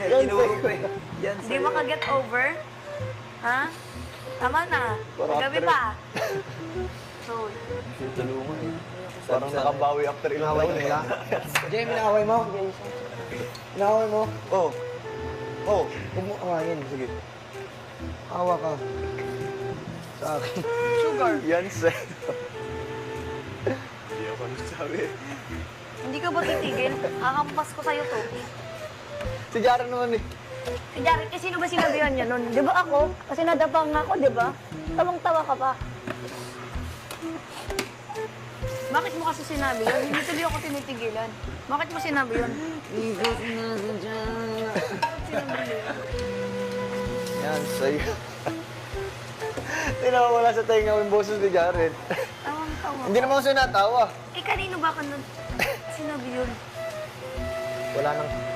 Inuro ko eh. Yan Hindi mo ka-get over? Ha? Tama na. Gabi pa. So, Tulungan eh. Parang nakabawi after ilang taon eh. Jay, minakaway mo. Minakaway mo. Oh. Oh. Huwag mo awayin. Sige. Awa ka. Sa akin. sugar. Yan sir. Hindi ako nagsabi. Hindi ka ba titigil? Kakampas ko sa'yo to. Si Jaren naman eh. Si Jared, eh, sino ba sinabihan niya nun? Di ba ako? Kasi nadapa nga ako, di ba? Tawang-tawa ka pa. Bakit mo kasi sinabi yun? Hindi tuloy ako tinitigilan. Bakit mo sinabi yun? Yan sa'yo. Hindi naman wala sa tenga yung boses ni Jaren. Tawang-tawa. Hindi naman ako sinatawa. Eh, kanino ba ka nun? Sinabi yun? Wala nang